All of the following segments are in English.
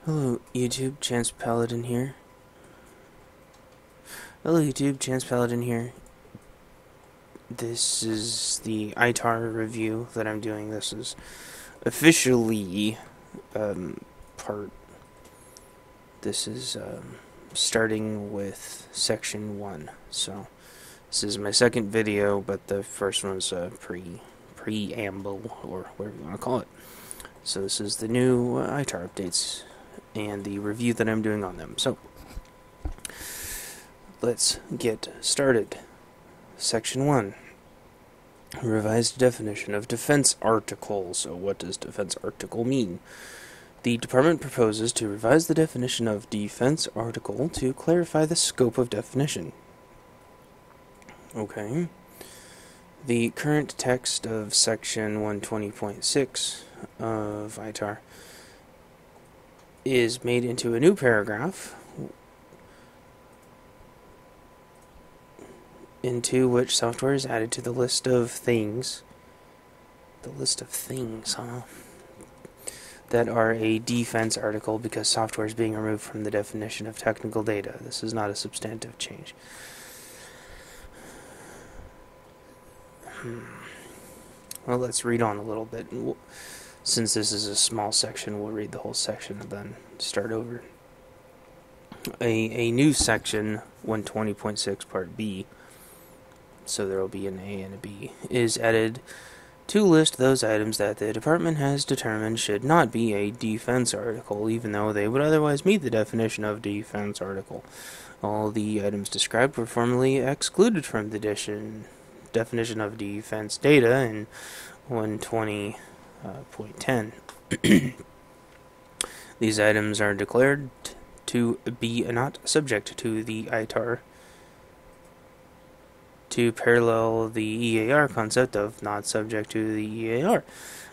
Hello YouTube, Chance Paladin here. Hello YouTube, Chance Paladin here. This is the ITAR review that I'm doing. This is officially part. This is starting with section 1. So this is my second video, but the first one was a preamble, or whatever you want to call it. So this is the new ITAR updates and the review that I'm doing on them. So let's get started. Section 1. Revised definition of defense article. So what does defense article mean? The department proposes to revise the definition of defense article to clarify the scope of definition. Okay. The current text of section 120.6 of ITAR is made into a new paragraph into which software is added to the list of things. The list of things, that are a defense article because software is being removed from the definition of technical data. This is not a substantive change. Well, let's read on a little bit. Since this is a small section, we'll read the whole section and then start over. A new section, 120.6 Part B, so there will be an A and a B, is added to list those items that the department has determined should not be a defense article, even though they would otherwise meet the definition of defense article. All the items described were formerly excluded from the definition of defense data in 120.10. These items are declared to be not subject to the ITAR, to parallel the EAR concept of not subject to the EAR,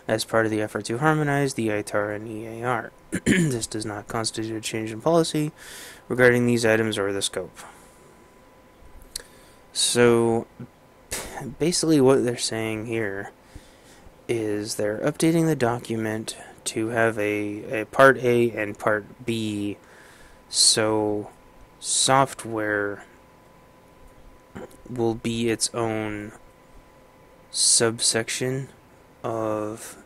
as part of the effort to harmonize the ITAR and EAR. This does not constitute a change in policy regarding these items or the scope. So, basically what they're saying here is they're updating the document to have a Part A and Part B, so software will be its own subsection of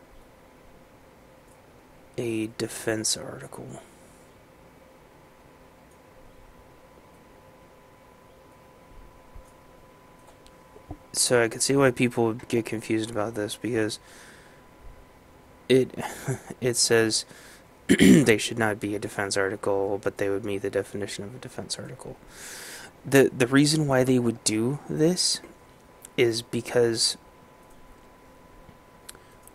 a defense article. So I can see why people would get confused about this, because it says they should not be a defense article, but they would meet the definition of a defense article. The reason why they would do this is because,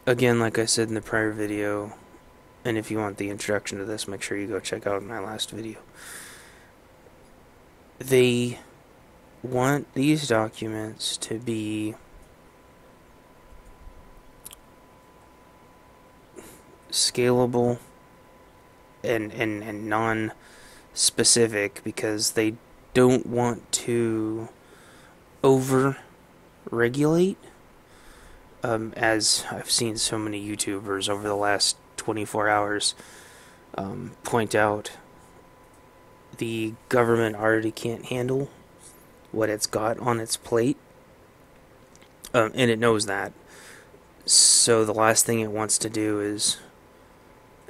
again, like I said in the prior video, and if you want the introduction to this, make sure you go check out my last video. They want these documents to be scalable and non-specific, because they don't want to over-regulate, as I've seen so many YouTubers over the last 24 hours point out. The government already can't handle what it's got on its plate, and it knows that. So the last thing it wants to do is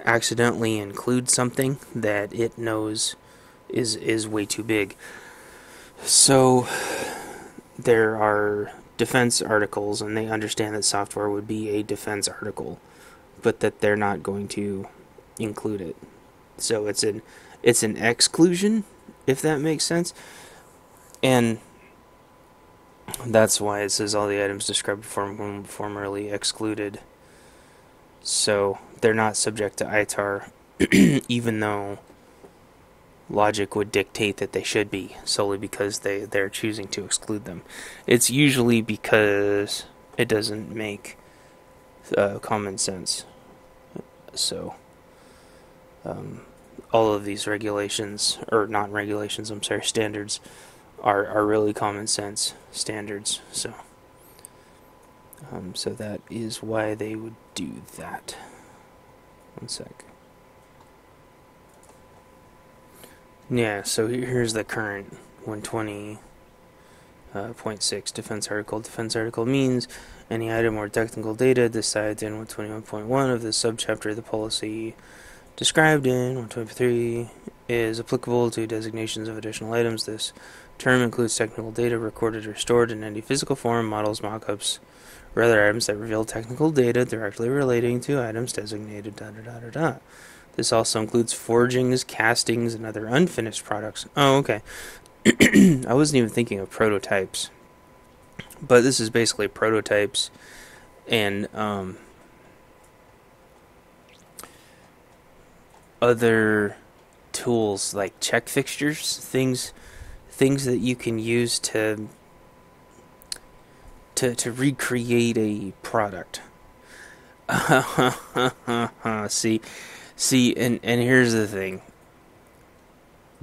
accidentally include something that it knows is way too big. So there are defense articles, and they understand that software would be a defense article, but that they're not going to include it. So it's an exclusion, if that makes sense. And that's why it says all the items described formerly excluded. So they're not subject to ITAR, even though logic would dictate that they should be, solely because they're choosing to exclude them. It's usually because it doesn't make common sense. So all of these regulations, or not regulations, I'm sorry, standards, are really common sense standards. So so that is why they would do that. One sec. Yeah, so here's the current 120.6 defense article. Defense article means any item or technical data decided in 121.1 of the subchapter of the policy described in 123 is applicable to designations of additional items. This term includes technical data recorded or stored in any physical form, models, mockups, or other items that reveal technical data directly relating to items designated. This also includes forgings, castings, and other unfinished products. Oh, okay. I wasn't even thinking of prototypes, but this is basically prototypes and other tools like check fixtures, things that you can use to recreate a product. see, and here's the thing.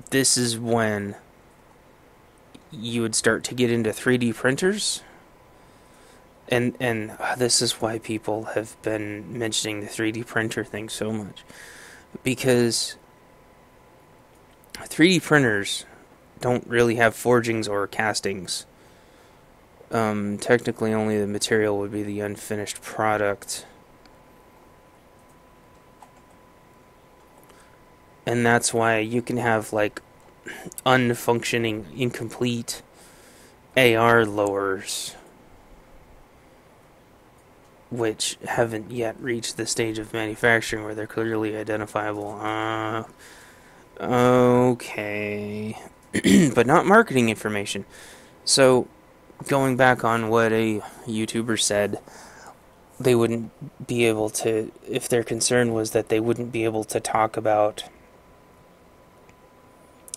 This is when you would start to get into 3D printers. And this is why people have been mentioning the 3D printer thing so much. Because 3D printers don't really have forgings or castings. Technically only the material would be the unfinished product. And that's why you can have like unfunctioning, incomplete AR lowers which haven't yet reached the stage of manufacturing where they're clearly identifiable. Okay. But not marketing information. So, going back on what a YouTuber said, they wouldn't be able to, if their concern was that they wouldn't be able to talk about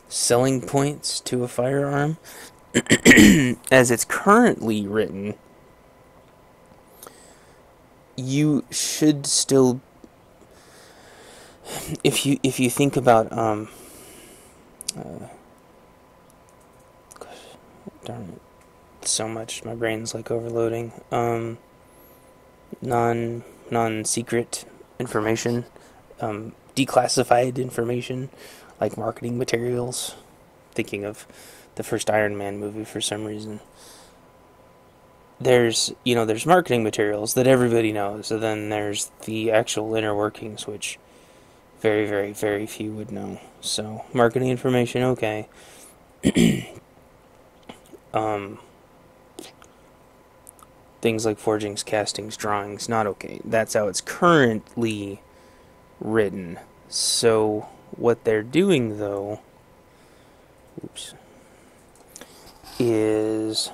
selling points to a firearm, as it's currently written, you should still, if you think about gosh, darn it, so much, my brain's like overloading. Non-secret information, declassified information, like marketing materials. Thinking of the first Iron Man movie for some reason. There's marketing materials that everybody knows, and then there's the actual inner workings, which very, very, very few would know. So, marketing information, okay. Things like forgings, castings, drawings, not okay. That's how it's currently written. So, what they're doing, though, is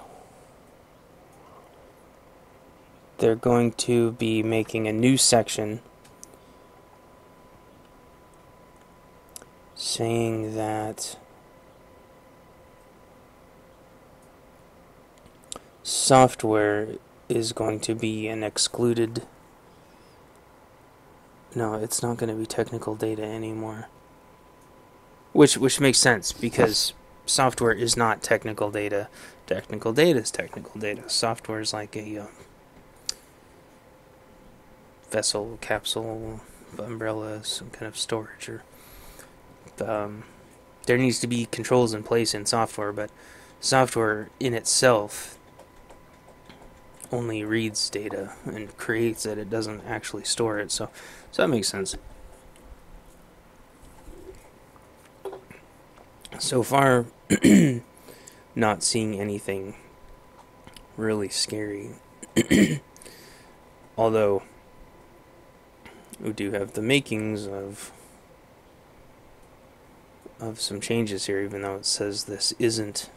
they're going to be making a new section saying that software is going to be an excluded... No, it's not going to be technical data anymore. Which makes sense, because software is not technical data. Technical data is technical data. Software is like a vessel, capsule, umbrella, some kind of storage. Or there needs to be controls in place in software, but software in itself only reads data and creates it. It doesn't actually store it. So that makes sense. So far, not seeing anything really scary. Although, we do have the makings of some changes here, even though it says this isn't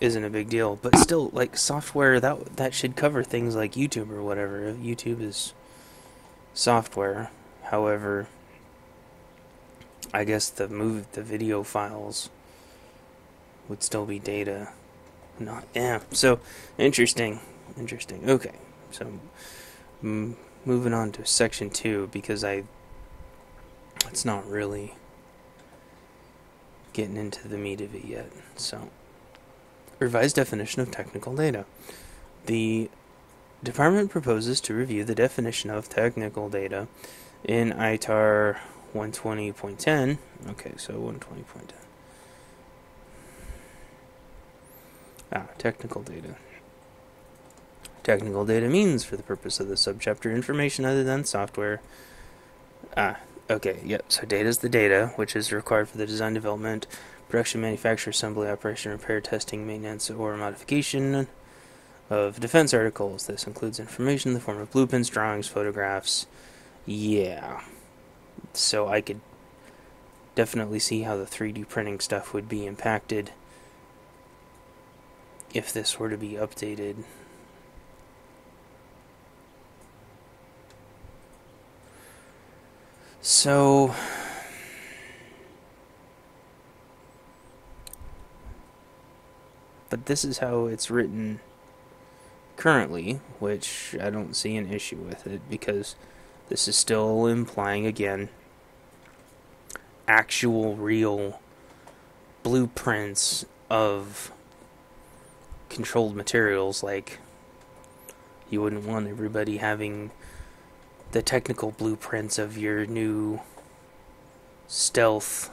a big deal. But still, like, software, that should cover things like YouTube or whatever. YouTube is software. However, I guess the video files would still be data. Not, yeah. So, interesting. Okay. So, moving on to section 2, because it's not really getting into the meat of it yet. So, revised definition of technical data. The department proposes to review the definition of technical data in ITAR 120.10. Okay, so 120.10. Technical data. Technical data means, for the purpose of the subchapter, information other than software. Okay, yep. So data is the data, which is required for the design, development, production, manufacture, assembly, operation, repair, testing, maintenance, or modification of defense articles. This includes information in the form of blueprints, drawings, photographs. Yeah. So I could definitely see how the 3D printing stuff would be impacted if this were to be updated. So, but this is how it's written currently, which I don't see an issue with it, because this is still implying, again, actual, real blueprints of controlled materials. Like, you wouldn't want everybody having the technical blueprints of your new stealth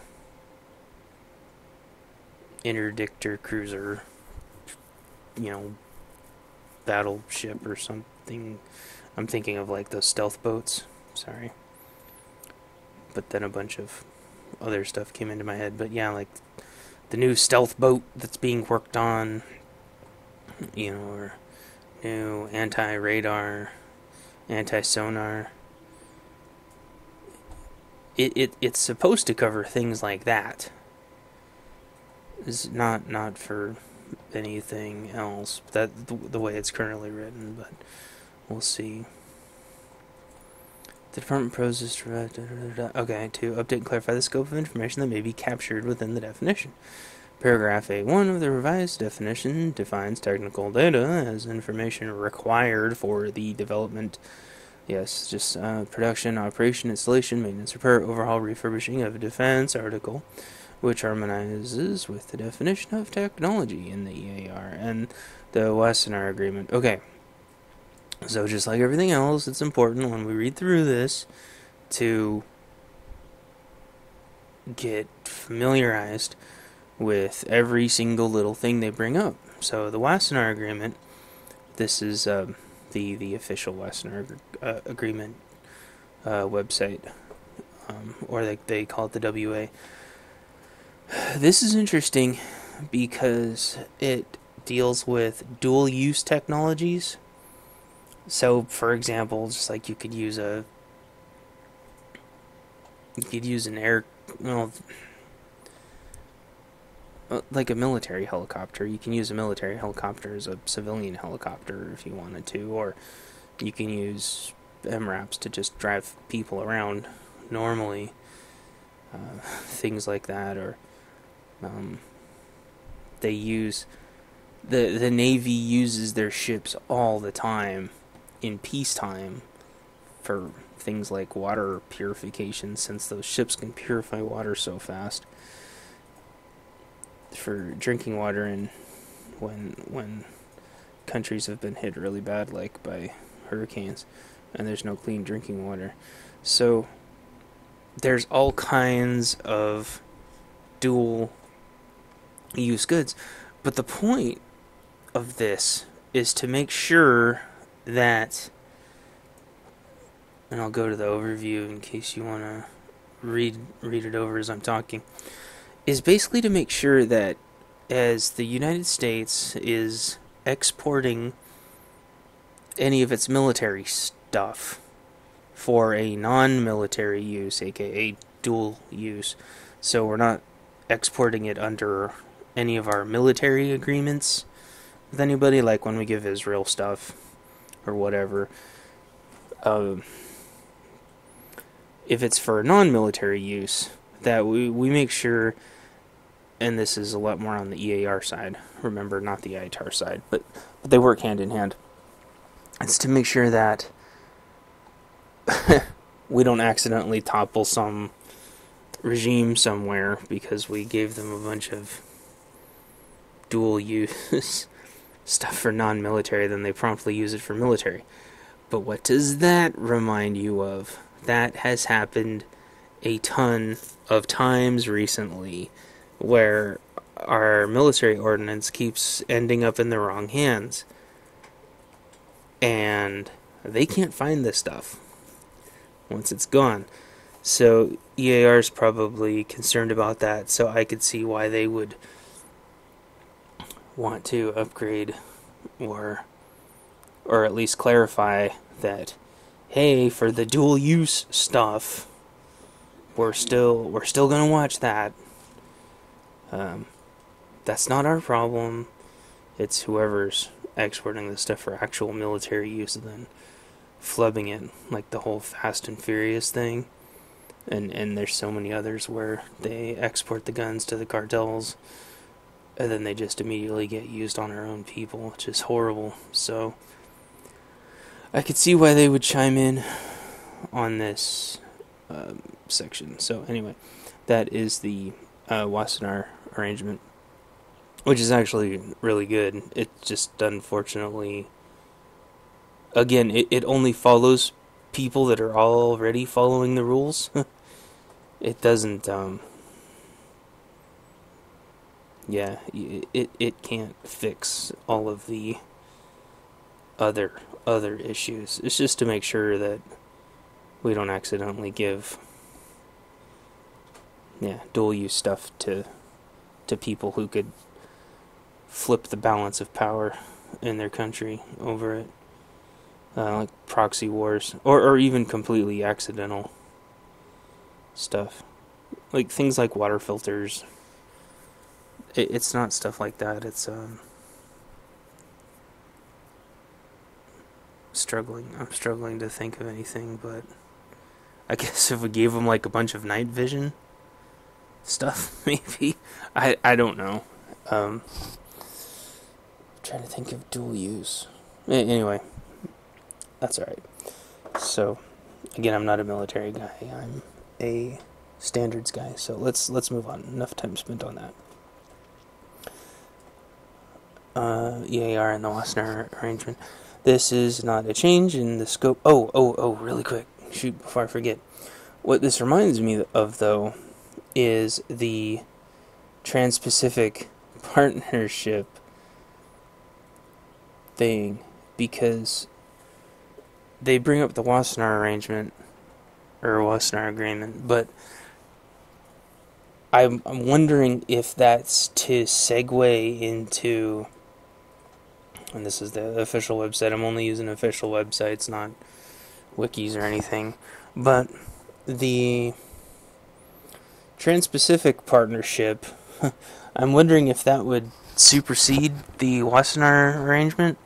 interdictor cruiser, battleship or something. I'm thinking of like those stealth boats. Sorry. But then a bunch of other stuff came into my head. But yeah, like the new stealth boat that's being worked on, or new anti-radar, anti-sonar. It's supposed to cover things like that. It's not for anything else. That the way it's currently written, but we'll see. The department proposes to update and clarify the scope of information that may be captured within the definition. Paragraph A1 of the revised definition defines technical data as information required for the development, production, operation, installation, maintenance, repair, overhaul, refurbishing of a defense article, which harmonizes with the definition of technology in the ITAR and the Wassenaar Agreement. Okay, so just like everything else, it's important when we read through this to get familiarized with every single little thing they bring up. So the Wassenaar Agreement, this is the official Wassenaar Agreement website, or they call it the WA. This is interesting because it deals with dual-use technologies. So, for example, just like you could use an like a military helicopter. You can use a military helicopter as a civilian helicopter if you wanted to, or you can use MRAPs to just drive people around normally. Things like that, or they use the Navy uses their ships all the time in peacetime for things like water purification, since those ships can purify water so fast for drinking water, and when countries have been hit really bad, like by hurricanes, and there's no clean drinking water. So there's all kinds of dual use goods, but the point of this is to make sure that, and I'll go to the overview in case you want to read it over as I'm talking, is basically to make sure that as the United States is exporting any of its military stuff for a non-military use, aka dual use, so we're not exporting it under any of our military agreements with anybody, like when we give Israel stuff or whatever. If it's for non-military use, that we make sure, and this is a lot more on the EAR side, remember, not the ITAR side, but they work hand in hand. It's to make sure that we don't accidentally topple some regime somewhere because we gave them a bunch of dual use stuff for non-military, then they promptly use it for military. But what does that remind you of? That has happened a ton of times recently where our military ordnance keeps ending up in the wrong hands. And they can't find this stuff once it's gone. So EAR is probably concerned about that, so I could see why they would want to upgrade or at least clarify that, hey, for the dual use stuff, we're still gonna watch that. That's not our problem. It's whoever's exporting this stuff for actual military use and then flubbing it, like the whole Fast and Furious thing. And there's so many others where they export the guns to the cartels and then they just immediately get used on our own people, which is horrible. So I could see why they would chime in on this section. So anyway, that is the Wassenaar arrangement, which is actually really good. It just, unfortunately, again, it only follows people that are already following the rules. It doesn't, yeah, it can't fix all of the other issues. It's just to make sure that we don't accidentally give, dual use stuff to people who could flip the balance of power in their country over it, like proxy wars, or even completely accidental stuff, like things like water filters. It's not stuff like that. It's I'm struggling to think of anything, but I guess if we gave them like a bunch of night vision stuff, maybe. I don't know. Trying to think of dual use. Anyway, that's alright. So, again, I'm not a military guy. I'm a standards guy. So let's move on. Enough time spent on that. EAR and the Wassenaar arrangement. This is not a change in the scope. Oh, really quick. Shoot, before I forget. What this reminds me of, though, is the Trans-Pacific Partnership thing, because they bring up the Wassenaar arrangement, or Wassenaar agreement, but I'm wondering if that's to segue into, and this is the official website, I'm only using official websites, not wikis or anything, but the Trans-Pacific Partnership, I'm wondering if that would supersede the Wassenaar arrangement.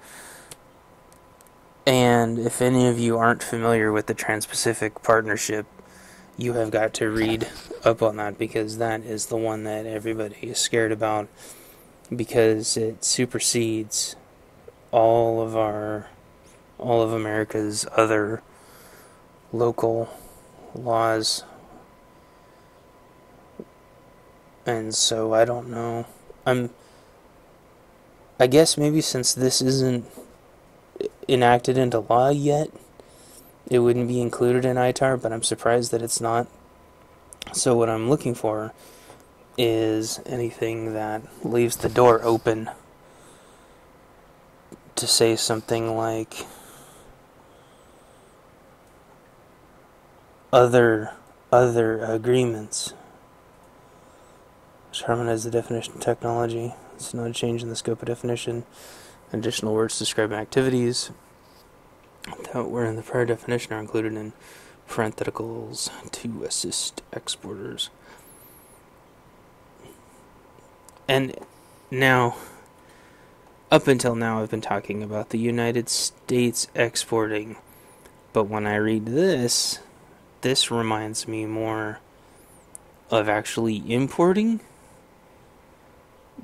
And if any of you aren't familiar with the Trans-Pacific Partnership, you have got to read up on that, because that is the one that everybody is scared about, because it supersedes all of America's other local laws. And so I don't know. I guess maybe since this isn't enacted into law yet, it wouldn't be included in ITAR, but I'm surprised that it's not. So what I'm looking for is anything that leaves the door open to say something like other agreements. Harmonize the definition of technology. It's not a change in the scope of definition. Additional words describing activities that were in the prior definition are included in parentheticals to assist exporters. And now, up until now, I've been talking about the United States exporting, but when I read this reminds me more of actually importing,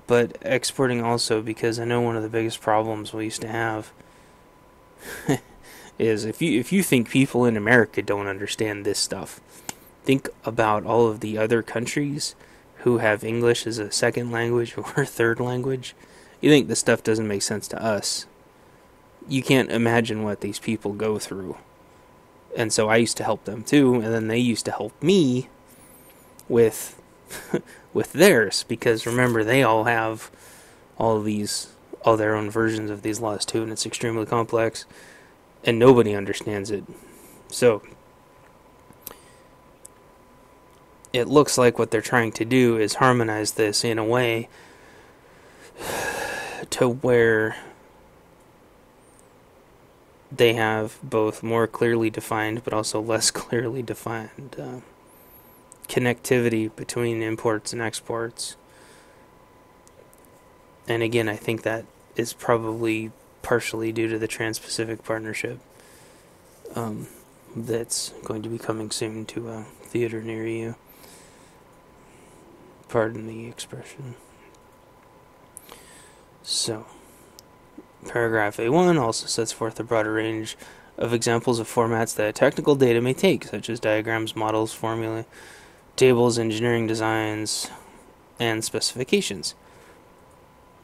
but exporting also, because I know one of the biggest problems we used to have is if you think people in America don't understand this stuff, think about all of the other countries who have English as a second language or third language. You think this stuff doesn't make sense to us. You can't imagine what these people go through. And so I used to help them too, and then they used to help me, with with theirs, because remember, they all have all their own versions of these laws too, and it's extremely complex, and nobody understands it. So it looks like what they're trying to do is harmonize this in a way to where they have both more clearly defined but also less clearly defined connectivity between imports and exports. And again, I think that is probably partially due to the Trans-Pacific Partnership that's going to be coming soon to a theater near you. Pardon the expression. So, paragraph A1 also sets forth a broader range of examples of formats that technical data may take, such as diagrams, models, formulae, tables, engineering designs, and specifications.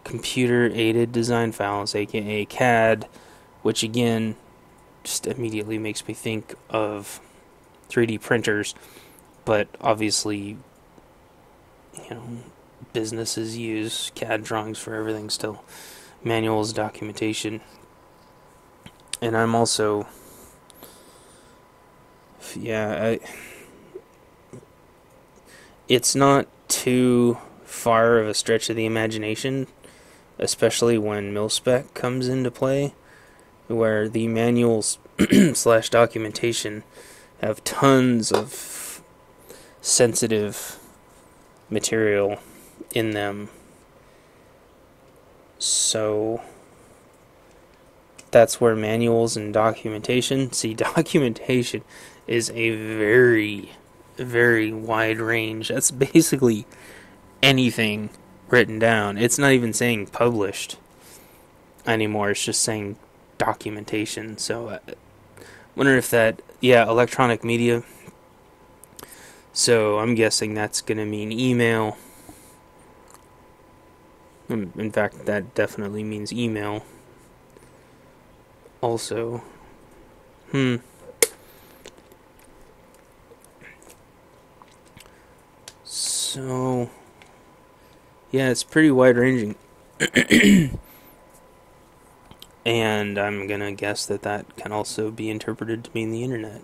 Computer-aided design files, aka CAD, which again just immediately makes me think of 3D printers, but obviously, businesses use CAD drawings for everything still. Manuals, documentation. And I'm also, it's not too far of a stretch of the imagination, especially when MilSpec comes into play, where the manuals slash documentation have tons of sensitive material in them. So that's where manuals and documentation, documentation is a very, very wide range. That's basically anything written down. It's not even saying published anymore. It's just saying documentation. So I wonder if that, electronic media. So I'm guessing that's going to mean email. In fact, that definitely means email. Also, So, it's pretty wide-ranging. And I'm gonna guess that can also be interpreted to mean the internet.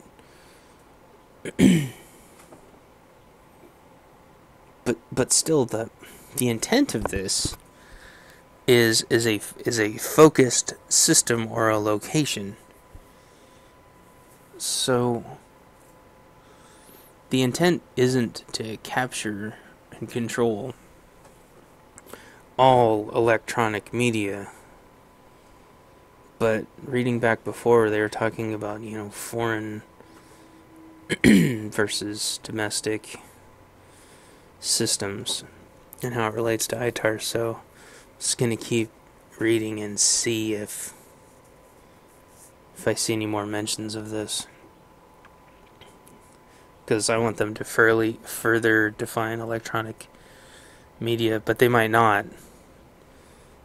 But still, the intent of this is a focused system or a location. So the intent isn't to capture and control all electronic media. But reading back before, they were talking about, foreign versus domestic systems and how it relates to ITAR. So just going to keep reading and see if I see any more mentions of this, because I want them to further define electronic media, but they might not.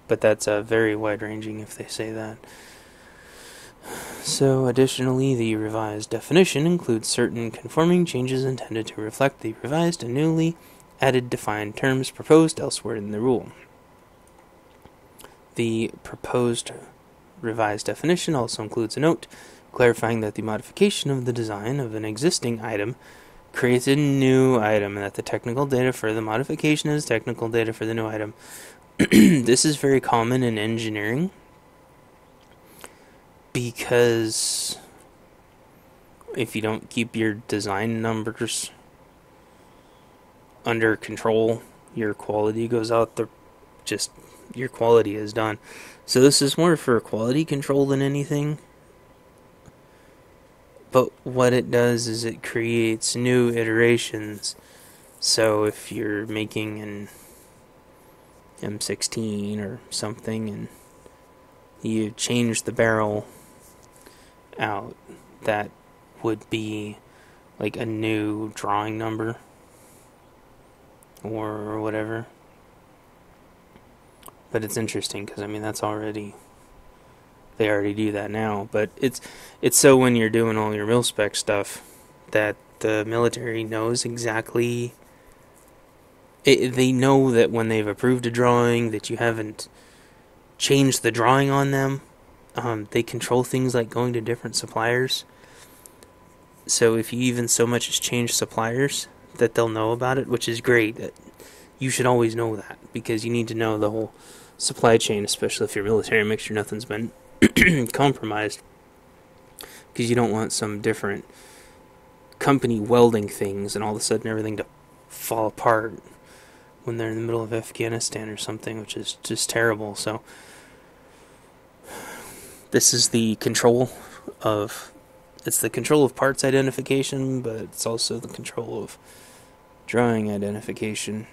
But that's very wide-ranging if they say that. So, additionally, the revised definition includes certain conforming changes intended to reflect the revised and newly added defined terms proposed elsewhere in the rule. The proposed revised definition also includes a note clarifying that the modification of the design of an existing item creates a new item, and that the technical data for the modification is technical data for the new item. This is very common in engineering, because if you don't keep your design numbers under control, your quality goes out your quality is done. So this is more for quality control than anything. But what it does is it creates new iterations. So if you're making an M16 or something and you change the barrel out, that would be like a new drawing number or whatever. But it's interesting because they already do that now. But it's so when you're doing all your mil-spec stuff that the military knows exactly They know that when they've approved a drawing that you haven't changed the drawing on them. They control things like going to different suppliers. So if you even so much as change suppliers, that they'll know about it, which is great. You should always know that, because you need to know the whole supply chain, especially if you're military. Make sure nothing's been compromised, because you don't want some different company welding things and all of a sudden everything to fall apart when they're in the middle of Afghanistan or something, which is just terrible. So this is the control of it's the control of parts identification, but it's also the control of drawing identification.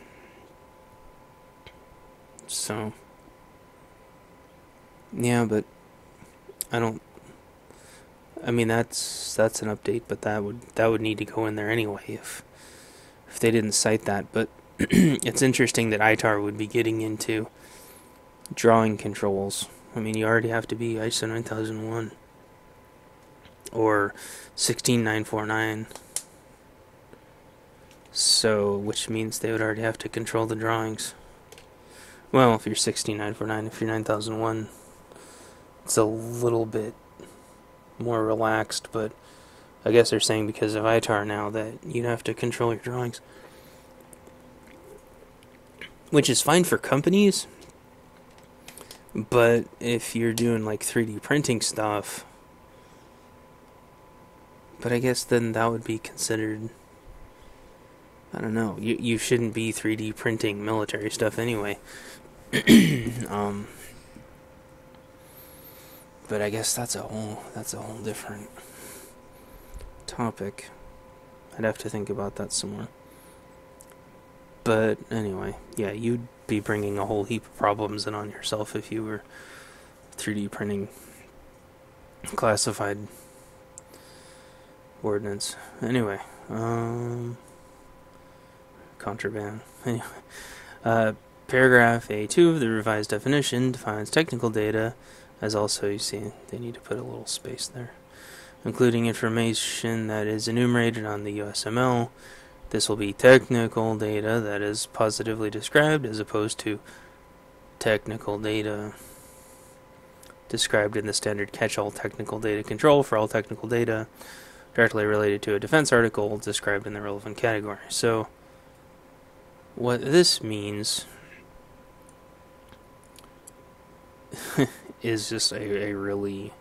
So yeah, but I mean that's an update, but that would need to go in there anyway if they didn't cite that. But it's interesting that ITAR would be getting into drawing controls. I mean, you already have to be ISO 9001 or 16949. So, which means they would already have to control the drawings. Well, if you're 16949, if you're 9001, it's a little bit more relaxed, but I guess they're saying because of ITAR now that you'd have to control your drawings. Which is fine for companies, but if you're doing like 3D printing stuff, but I guess then that would be considered, I don't know, you shouldn't be 3D printing military stuff anyway. But I guess that's a whole different topic. I'd have to think about that some more. But anyway, yeah, you'd be bringing a whole heap of problems in on yourself if you were 3D printing classified ordnance. Anyway, contraband. Anyway, paragraph A2 of the revised definition defines technical data as also, you see, they need to put a little space there, including information that is enumerated on the USML. This will be technical data that is positively described as opposed to technical data described in the standard catch-all technical data control for all technical data directly related to a defense article described in the relevant category. So what this means is just a really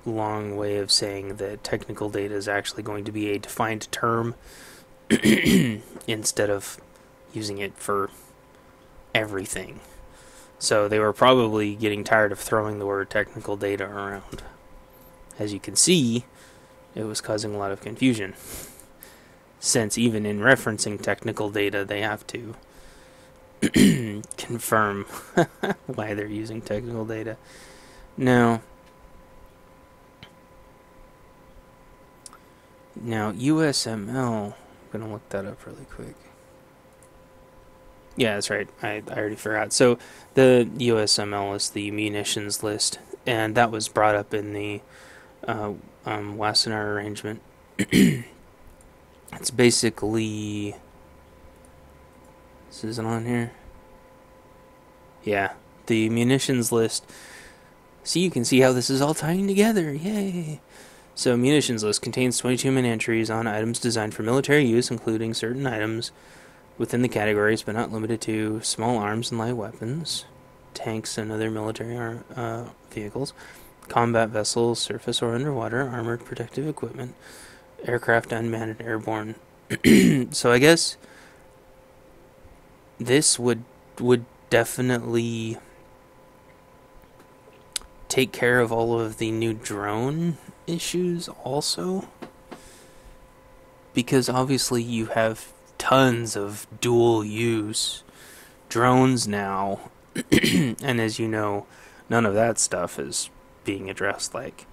long way of saying that technical data is actually going to be a defined term instead of using it for everything. So they were probably getting tired of throwing the word technical data around. As you can see, it was causing a lot of confusion, since even in referencing technical data they have to confirm why they're using technical data. Now USML, I'm going to look that up really quick. Yeah, that's right. I already forgot. So the USML is the munitions list, and that was brought up in the Wassenaar arrangement. It's basically... This isn't on here? Yeah, the munitions list. So you can see how this is all tying together. Yay! So munitions list contains 22 min entries on items designed for military use, including certain items within the categories, but not limited to small arms and light weapons, tanks and other military vehicles, combat vessels, surface or underwater, armored protective equipment, aircraft, unmanned, and airborne. So I guess this would definitely take care of all of the new drone issues also, because obviously you have tons of dual use drones now, and as you know, none of that stuff is being addressed. Like,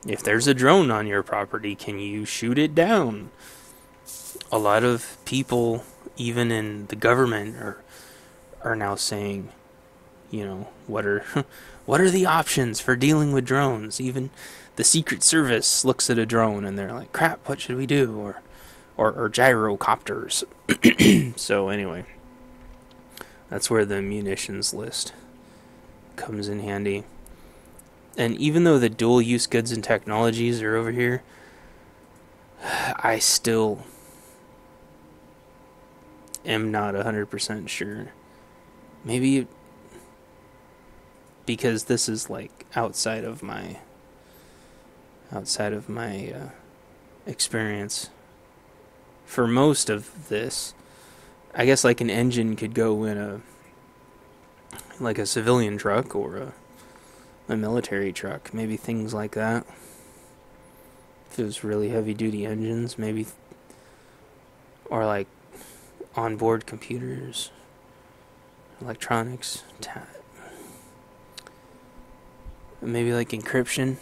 if there's a drone on your property, can you shoot it down? A lot of people, even in the government, are now saying, you know, what are the options for dealing with drones? Even the Secret Service looks at a drone and they're like, crap, what should we do? or gyrocopters. So anyway, that's where the munitions list comes in handy. And even though the dual use goods and technologies are over here, I still am not 100% sure. Maybe because this is like outside of my experience. For most of this, I guess like an engine could go in a civilian truck or a military truck, maybe things like that. If it was really heavy duty engines, maybe, or like onboard computers, electronics, maybe like encryption.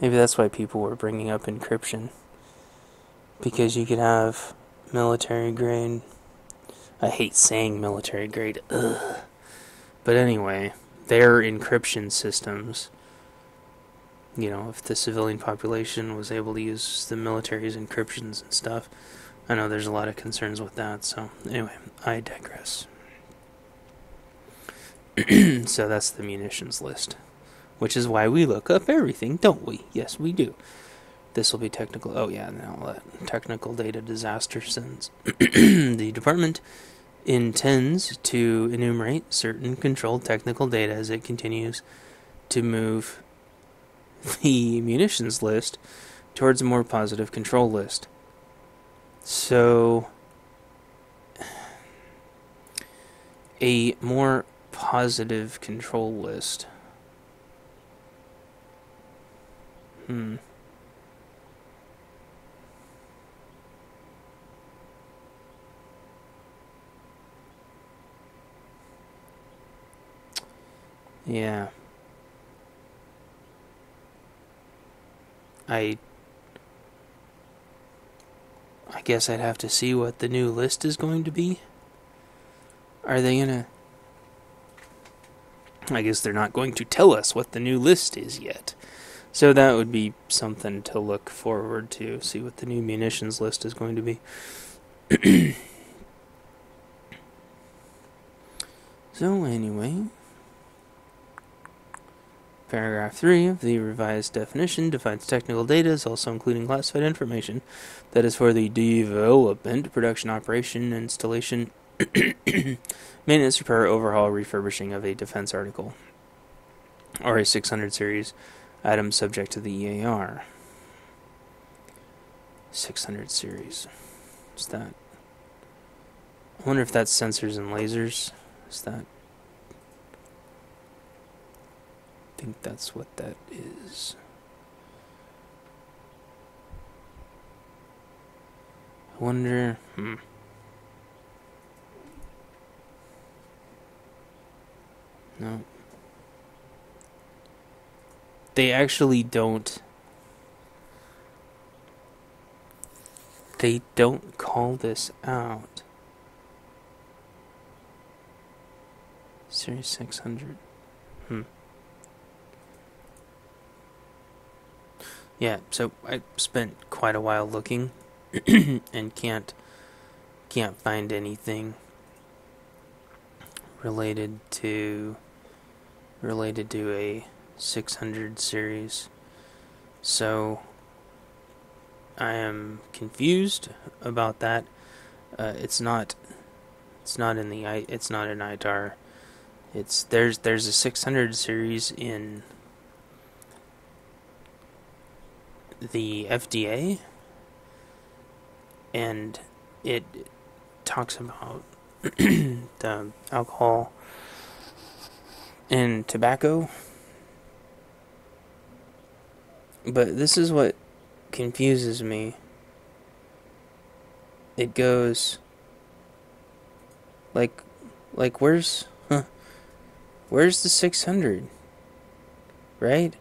Maybe that's why people were bringing up encryption, because you could have military grade. I hate saying military grade, ugh. But anyway, their encryption systems, if the civilian population was able to use the military's encryptions and stuff. I know there's a lot of concerns with that, so anyway, I digress. So that's the munitions list, which is why we look up everything, don't we? Yes, we do. This will be technical. Oh yeah, now technical data disaster since the department intends to enumerate certain controlled technical data as it continues to move the munitions list towards a more positive control list. So, a more positive control list. Yeah. I guess I'd have to see what the new list is going to be. Are they gonna... I guess they're not going to tell us what the new list is yet. So that would be something to look forward to, see what the new munitions list is going to be. So anyway, paragraph 3 of the revised definition defines technical data as also including classified information that is for the development, production, operation, installation, maintenance, repair, overhaul, refurbishing of a defense article or a 600 series item subject to the ITAR. 600 series. What's that? I wonder if that's sensors and lasers. Is that... I think that's what that is. I wonder... No. They actually don't... They don't call this out. Series 600. Yeah, so I spent quite a while looking and can't find anything related to a 600 series. So I am confused about that. It's not in ITAR. There's a 600 series in the FDA, and it talks about the alcohol and tobacco. But this is what confuses me. It goes like where's the 600? Right?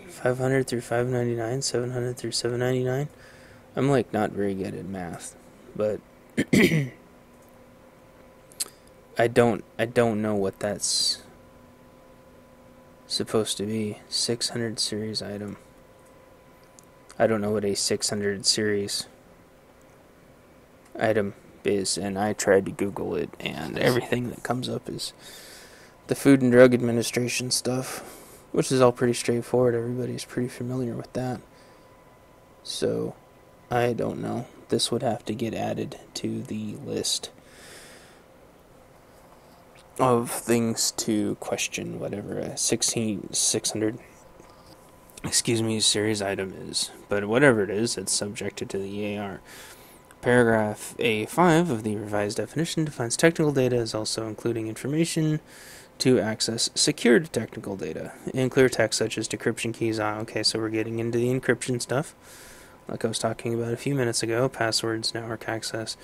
500 through 599, 700 through 799. I'm like not very good at math, but I don't know what that's supposed to be. 600 series item. I don't know what a 600 series item is, and I tried to Google it, and everything that comes up is the Food and Drug Administration stuff, which is all pretty straightforward. Everybody's pretty familiar with that. So, I don't know. This would have to get added to the list of things to question, whatever a 600 series item is. But whatever it is, it's subjected to the ITAR. Paragraph A5 of the revised definition defines technical data as also including information to access secured technical data in clear text such as decryption keys. Okay, so we're getting into the encryption stuff, like I was talking about a few minutes ago, passwords, network access.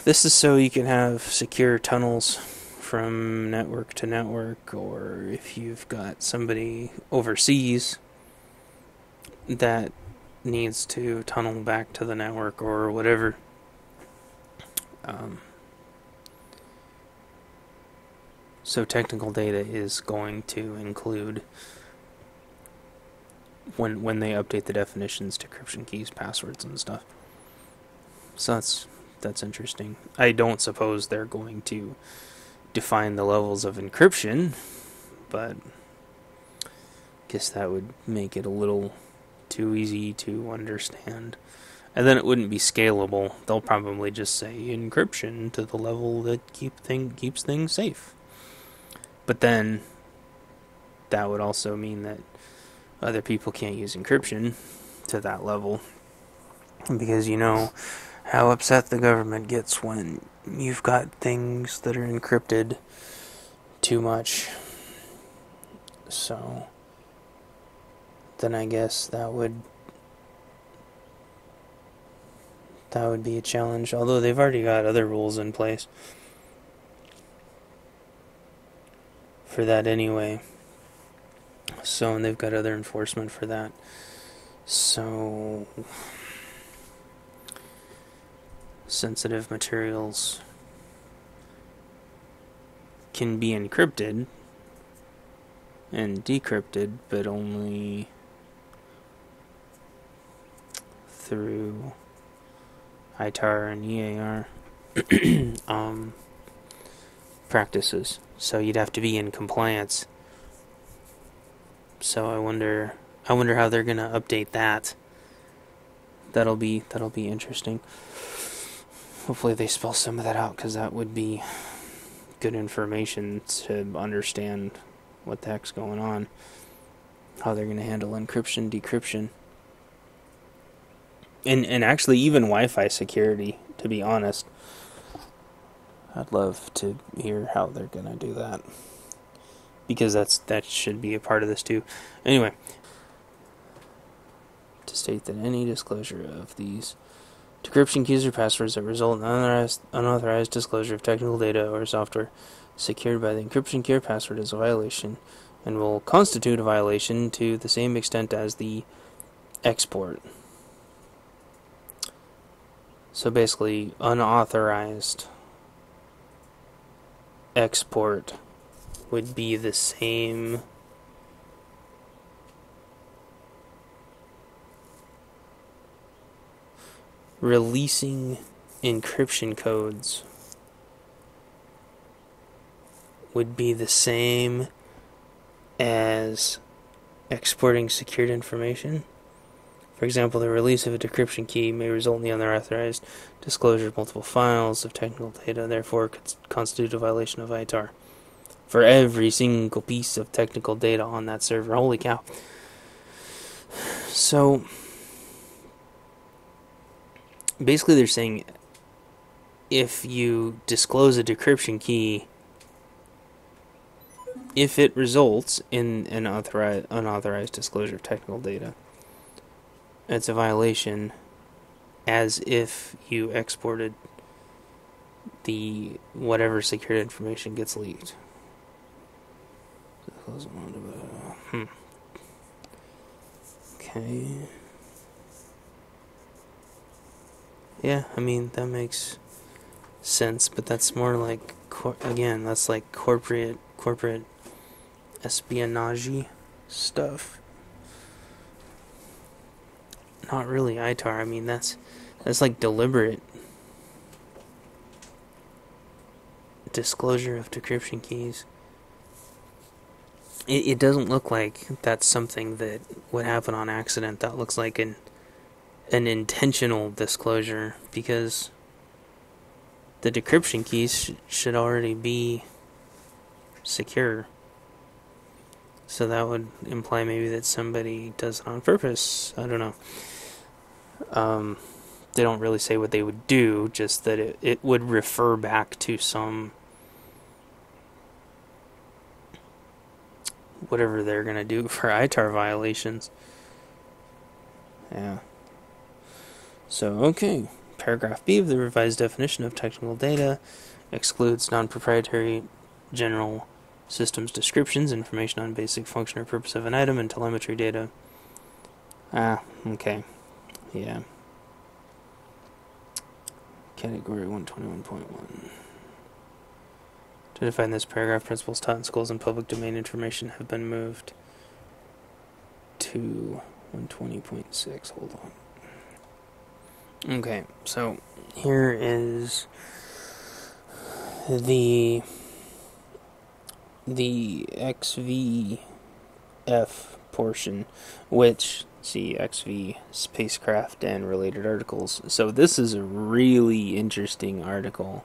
This is so you can have secure tunnels from network to network, or if you've got somebody overseas that needs to tunnel back to the network or whatever. So technical data is going to include, when they update the definitions, decryption keys, passwords, and stuff. So that's interesting. I don't suppose they're going to define the levels of encryption, but I guess that would make it a little too easy to understand. And then it wouldn't be scalable. They'll probably just say encryption to the level that keeps things safe. But then that would also mean that other people can't use encryption to that level, because you know how upset the government gets when you've got things that are encrypted too much. So then I guess that would be a challenge, although they've already got other rules in place for that anyway. So, and they've got other enforcement for that. So, sensitive materials can be encrypted and decrypted, but only through ITAR and EAR practices. So you'd have to be in compliance. So I wonder how they're gonna update that. That'll be interesting. Hopefully they spell some of that out, because that would be good information to understand what the heck's going on. How they're gonna handle encryption, decryption. And actually even Wi-Fi security, to be honest. I'd love to hear how they're gonna do that, because that should be a part of this too. Anyway, to state that any disclosure of these decryption keys or passwords that result in unauthorized disclosure of technical data or software secured by the encryption key or password is a violation, and will constitute a violation to the same extent as the export. So basically, unauthorized export would be the same releasing encryption codes would be the same as exporting secured information. For example, the release of a decryption key may result in the unauthorized disclosure of multiple files of technical data, therefore could constitute a violation of ITAR for every single piece of technical data on that server. Holy cow. So basically they're saying if you disclose a decryption key, if it results in an unauthorized disclosure of technical data, it's a violation, as if you exported the whatever secured information gets leaked. Okay. Yeah, I mean, that makes sense, but that's more like, again, that's like corporate espionage stuff. not really ITAR. I mean, that's like deliberate disclosure of decryption keys. It doesn't look like that's something that would happen on accident. That looks like an intentional disclosure, because the decryption keys should already be secure. So that would imply maybe that somebody does it on purpose. I don't know. They don't really say what they would do, just that it would refer back to some whatever they're going to do for ITAR violations. Yeah. So, okay. Paragraph B of the revised definition of technical data excludes non-proprietary general systems descriptions, information on basic function or purpose of an item, and telemetry data. Okay. Yeah. Category 121.1. To define this paragraph, principles taught in schools and public domain information have been moved to 120.6. Hold on. Okay, so here is the XVF portion, which, see, XV spacecraft and related articles. So this is a really interesting article,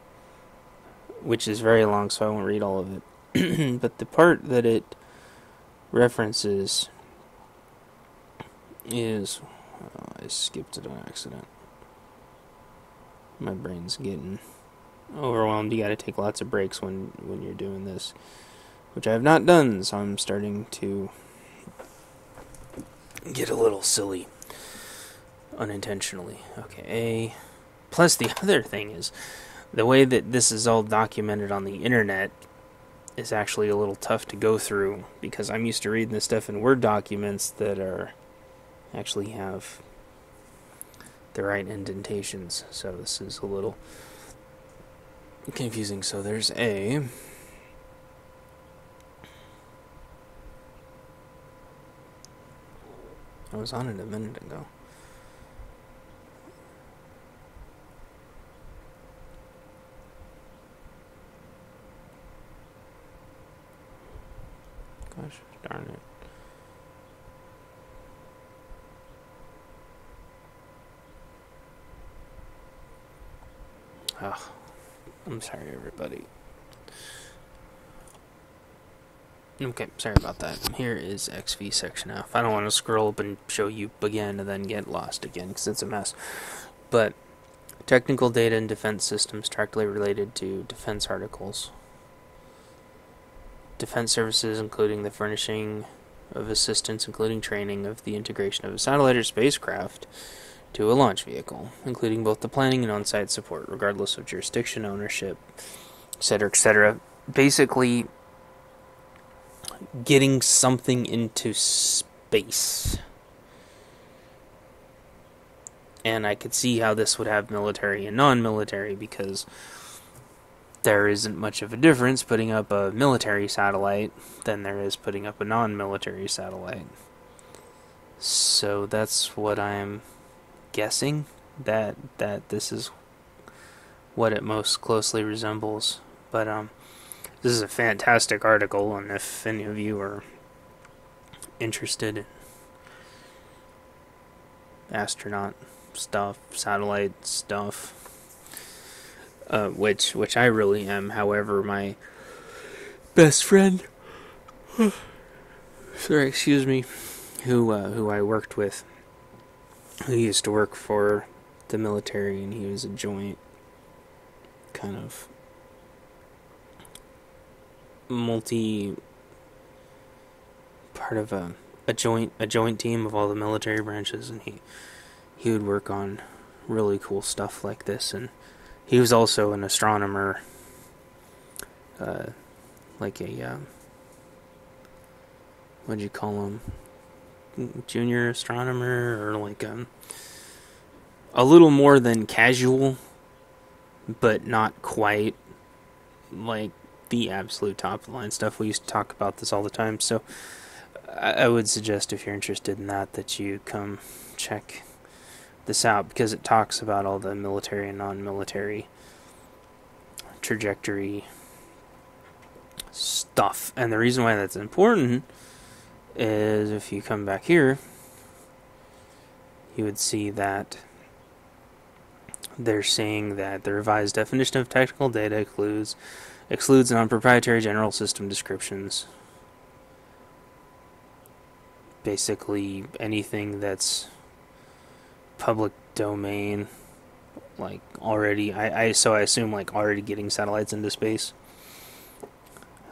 which is very long, so I won't read all of it. But the part that it references is... I skipped it on accident. My brain's getting overwhelmed. You gotta take lots of breaks when you're doing this, which I have not done, so I'm starting to get a little silly unintentionally. Okay, plus the other thing is, the way that this is all documented on the internet is actually a little tough to go through, because I'm used to reading this stuff in Word documents that actually have the right indentations. So this is a little confusing. So there's I was on it a minute ago. Gosh darn it. Oh, I'm sorry, everybody. Okay, sorry about that. Here is XV section F. I don't want to scroll up and show you again and then get lost again, because it's a mess. But technical data and defense systems directly related to defense articles. Defense services, including the furnishing of assistance, including training of the integration of a satellite or spacecraft to a launch vehicle, including both the planning and on-site support, regardless of jurisdiction, ownership, etc., etc. Basically, getting something into space. And I could see how this would have military and non-military, because there isn't much of a difference putting up a military satellite than there is putting up a non-military satellite. So that's what I'm guessing, that this is what it most closely resembles. But this is a fantastic article, and if any of you are interested in astronaut stuff, satellite stuff, which I really am. However, my best friend, sorry, excuse me, who I worked with, who used to work for the military, and he was a joint kind of part of a joint team of all the military branches, and he would work on really cool stuff like this. And he was also an astronomer, like a what'd you call him, junior astronomer, or like a little more than casual, but not quite like the absolute top of the line stuff. We used to talk about this all the time, so I would suggest, if you're interested in that you come check this out because it talks about all the military and non-military trajectory stuff. And the reason why that's important is if you come back here, you would see that they're saying that the revised definition of technical data excludes non-proprietary general system descriptions. Basically anything that's public domain, like already, so I assume like already getting satellites into space.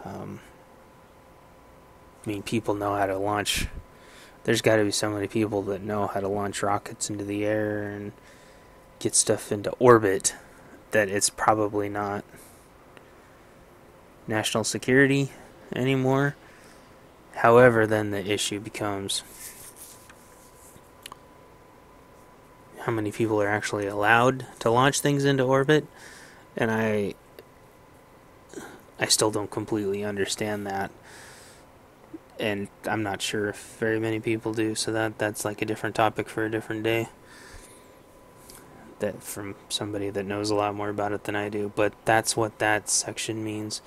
I mean, people know how to launch. There's got to be so many people that know how to launch rockets into the air and get stuff into orbit that it's probably not national security anymore. However, then the issue becomes how many people are actually allowed to launch things into orbit, and I still don't completely understand that, and I'm not sure if very many people do, so that's like a different topic for a different day, that from somebody that knows a lot more about it than I do. But that's what that section means.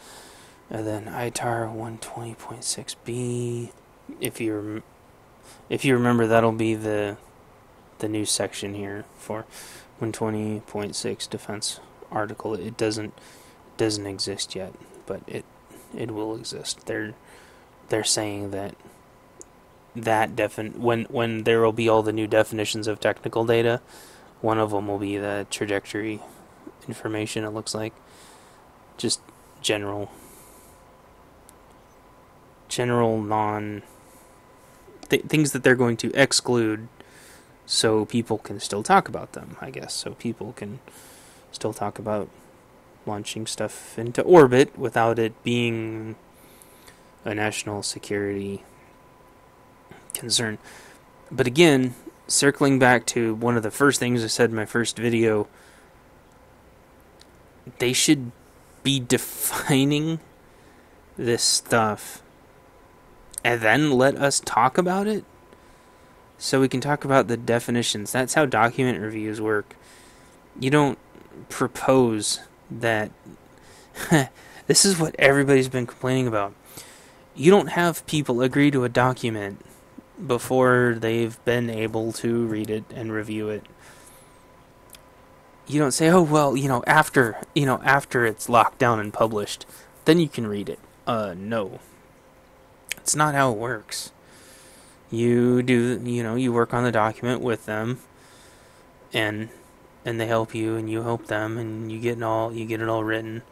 And then ITAR 120.6b, if you remember, that'll be the new section here for 120.6 defense article. It doesn't exist yet, but it will exist. They're saying that when there will be all the new definitions of technical data, one of them will be the trajectory information. It looks like just general non things that they're going to exclude, so people can still talk about them, I guess. So people can still talk about launching stuff into orbit without it being a national security concern. But again, circling back to one of the first things I said in my first video, they should be defining this stuff and then let us talk about it, so we can talk about the definitions. That's how document reviews work. You don't propose that this is what everybody's been complaining about. You don't have people agree to a document before they've been able to read it and review it. You don't say, oh, well, after it's locked down and published, then you can read it. No. It's not how it works. You do, you work on the document with them, and they help you, and you help them, and you get it all written,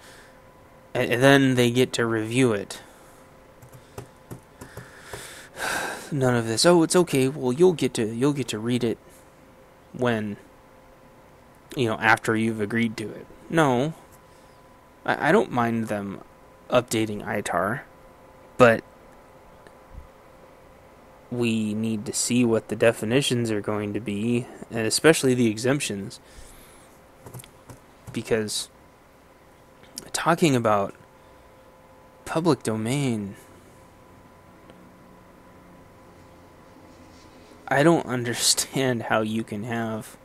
and then they get to review it. None of this. Oh, it's okay. Well, you'll get to read it when, after you've agreed to it. No, I don't mind them updating ITAR, but we need to see what the definitions are going to be, and especially the exemptions, because talking about public domain, I don't understand how you can have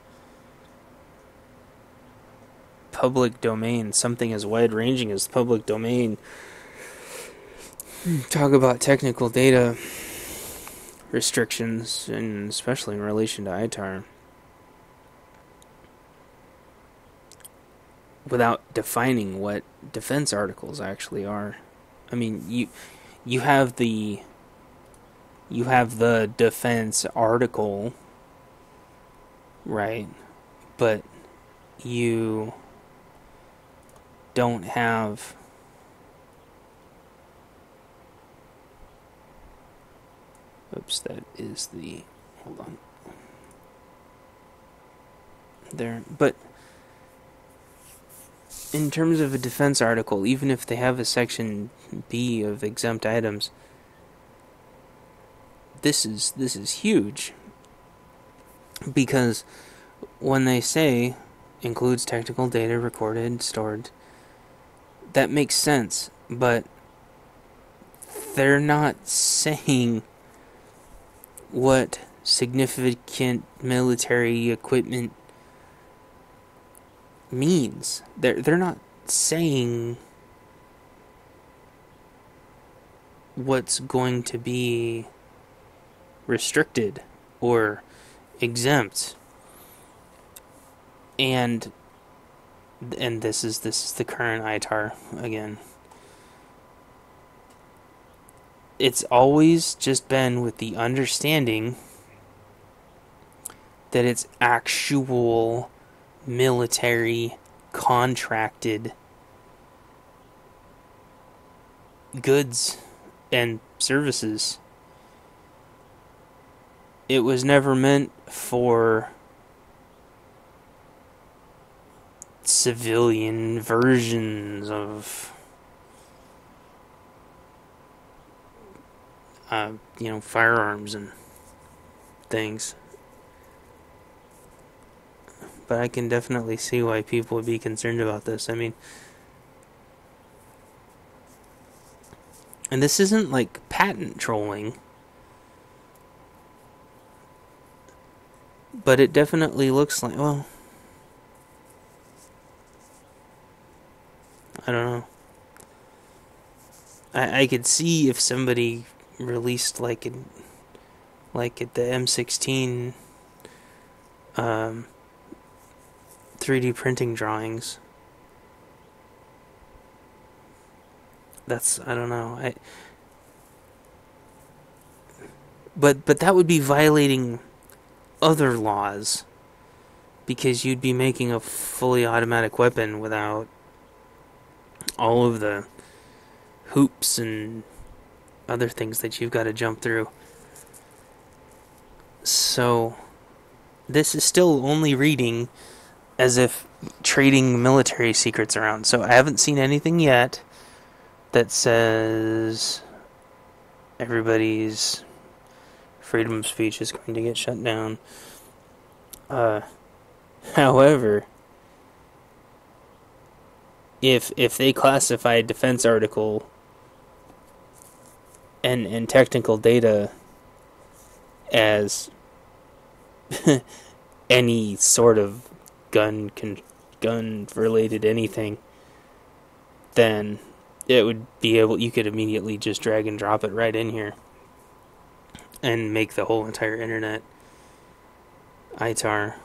public domain, something as wide-ranging as public domain. Talk about technical data restrictions, and especially in relation to ITAR, without defining what defense articles actually are. I mean, you have the defense article, right? But you don't have that is the, hold on, there. But in terms of a defense article, even if they have a section B of exempt items, this is huge, because when they say includes technical data recorded, stored, that makes sense, but they're not saying what significant military equipment means. They're not saying what's going to be restricted or exempt. And this is the current ITAR again. It's always just been with the understanding that it's actual military contracted goods and services. It was never meant for civilian versions of firearms and things. But I can definitely see why people would be concerned about this. I mean, and this isn't like patent trolling, but it definitely looks like, well, I don't know. I could see if somebody released like at the M16 3D printing drawings. That's, I don't know. But that would be violating other laws, because you'd be making a fully automatic weapon without all of the hoops and other things that you've got to jump through. So this is still only reading as if trading military secrets around. So I haven't seen anything yet that says everybody's freedom of speech is going to get shut down. However, if they classify a defense article and technical data as any sort of gun related anything, then it would be able, you could immediately just drag and drop it right in here and make the whole entire internet ITAR.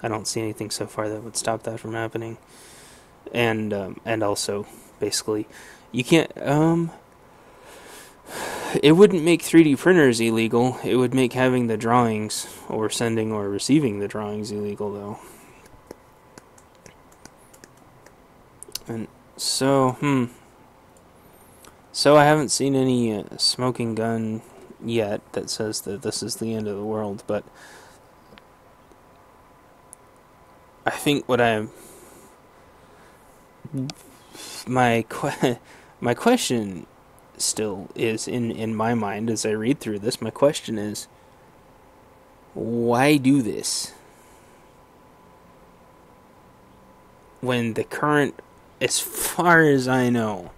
I don't see anything so far that would stop that from happening. And also, basically, you can't, it wouldn't make 3D printers illegal. It would make having the drawings or sending or receiving the drawings illegal, though. And so, So I haven't seen any smoking gun yet that says that this is the end of the world, but I think my question still is in my mind as I read through this. My question is, why do this when the current, as far as I know,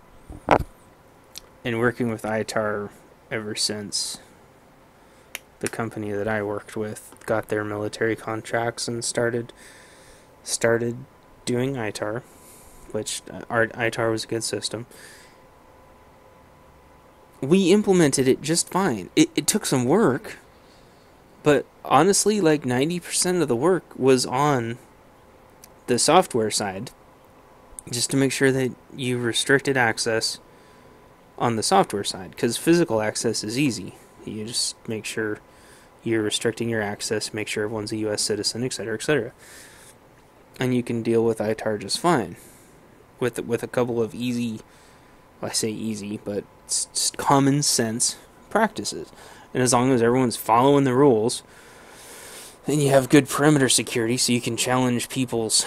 and working with ITAR ever since the company that I worked with got their military contracts and started doing ITAR, which ITAR was a good system. We implemented it just fine. It took some work, but honestly, like 90% of the work was on the software side, just to make sure that you restricted access on the software side, because physical access is easy. You just make sure you're restricting your access, make sure everyone's a U.S. citizen, etc., etc. And you can deal with ITAR just fine with a couple of easy, well, I say easy, but it's just common sense practices. And as long as everyone's following the rules, then you have good perimeter security, so you can challenge people's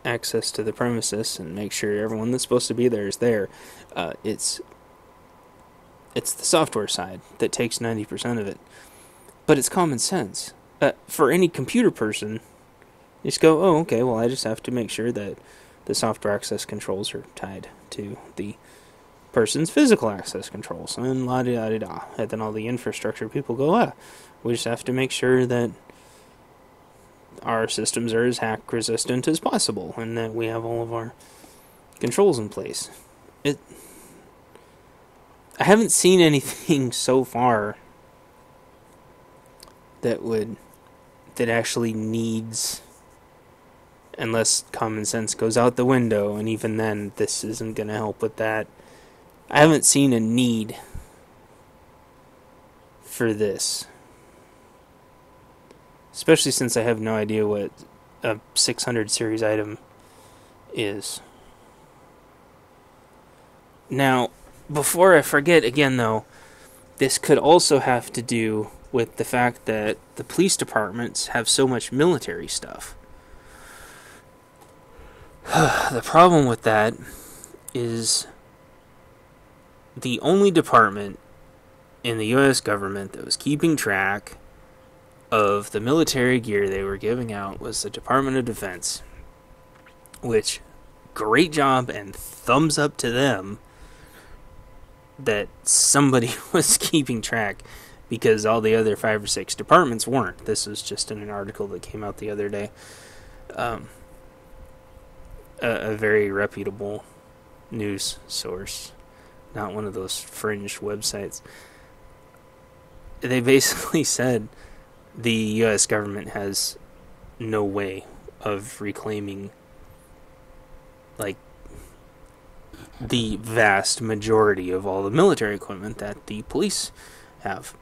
access to the premises and make sure everyone that's supposed to be there is there. It's the software side that takes 90% of it. But it's common sense. For any computer person, you just go, oh, okay, well, I just have to make sure that the software access controls are tied to the person's physical access controls, and la-di-da-di-da. And then all the infrastructure people go, we just have to make sure that our systems are as hack resistant as possible, and that we have all of our controls in place. I haven't seen anything so far that actually needs, unless common sense goes out the window, and even then, this isn't going to help with that. I haven't seen a need for this. Especially since I have no idea what a 600 series item is. Now, before I forget again though, this could also have to do with the fact that the police departments have so much military stuff. The problem with that is the only department in the U.S. government that was keeping track of the military gear they were giving out was the Department of Defense. Which, great job and thumbs up to them that somebody was keeping track, because all the other 5 or 6 departments weren't. This was just in an article that came out the other day. A very reputable news source, not one of those fringe websites. They basically said the U.S. government has no way of reclaiming, like, the vast majority of all the military equipment that the police have.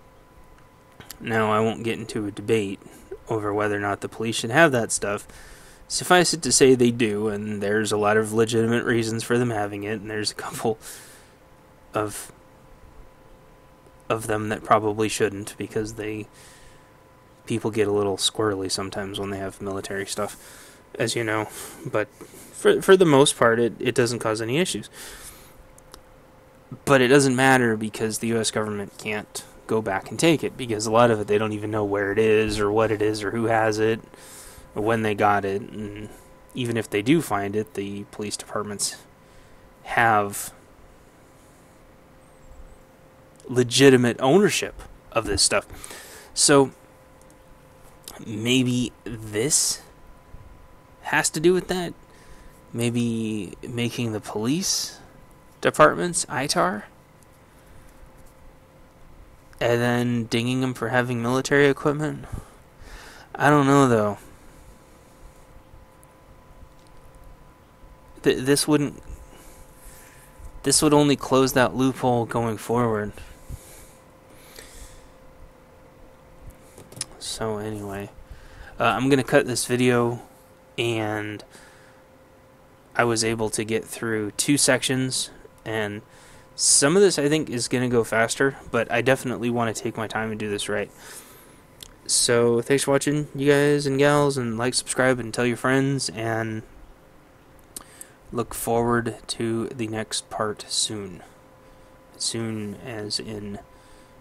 Now, I won't get into a debate over whether or not the police should have that stuff. Suffice it to say they do, and there's a lot of legitimate reasons for them having it, and there's a couple of them that probably shouldn't, because people get a little squirrely sometimes when they have military stuff, as you know. But for the most part, it doesn't cause any issues. But it doesn't matter, because the U.S. government can't go back and take it, because a lot of it they don't even know where it is, or what it is, or who has it, or when they got it. And even if they do find it, the police departments have legitimate ownership of this stuff. So maybe this has to do with that. Maybe making the police departments ITAR, and then dinging them for having military equipment. I don't know though. This would only close that loophole going forward. So anyway, I'm going to cut this video, and I was able to get through 2 sections, and some of this I think is going to go faster, but I definitely want to take my time and do this right. So thanks for watching, you guys and gals, and like, subscribe, and tell your friends, and look forward to the next part soon. Soon as in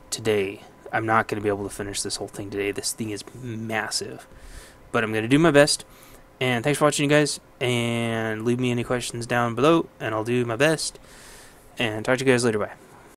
today. I'm not going to be able to finish this whole thing today. This thing is massive. But I'm going to do my best. And thanks for watching, you guys. And leave me any questions down below, and I'll do my best. And talk to you guys later. Bye.